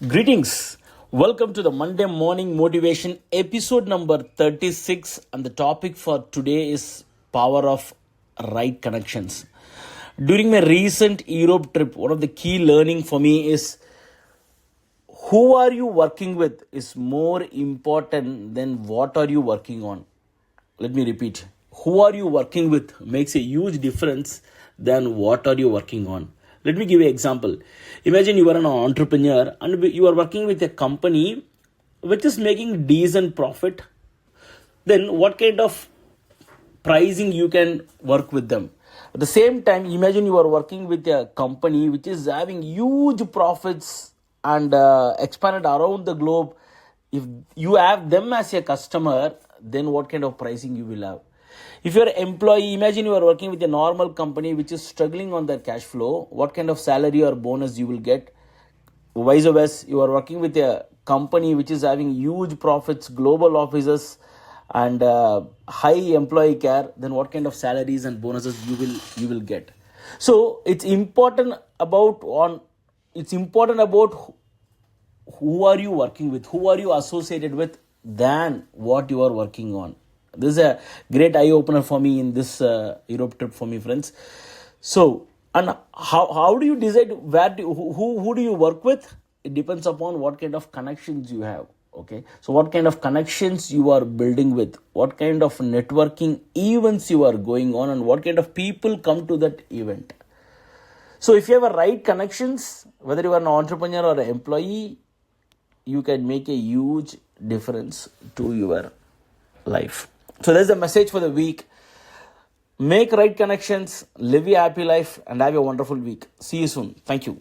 Greetings. Welcome to the Monday Morning Motivation episode number 36. And the topic for today is power of right connections. During my recent Europe trip, one of the key learning for me is who are you working with is more important than what are you working on. Let me repeat. Who are you working with makes a huge difference than what are you working on. Let me give you an example. Imagine you are an entrepreneur and you are working with a company which is making decent profit. Then what kind of pricing you can work with them? At the same time, imagine you are working with a company which is having huge profits and expanded around the globe. If you have them as a customer, then what kind of pricing you will have? If you're an employee, imagine you are working with a normal company which is struggling on their cash flow. What kind of salary or bonus you will get? Vice versa, you are working with a company which is having huge profits, global offices, and high employee care. Then what kind of salaries and bonuses you will get? So it's important about who are you working with, who are you associated with, than what you are working on. This is a great eye-opener for me in this Europe trip for me, friends. So, and how do you decide who do you work with? It depends upon what kind of connections you have. Okay, so what kind of connections you are building with, what kind of networking events you are going on, and what kind of people come to that event. So, if you have a right connections, whether you are an entrepreneur or an employee, you can make a huge difference to your life. So that's the message for the week. Make right connections, live a happy life, and have a wonderful week. See you soon. Thank you.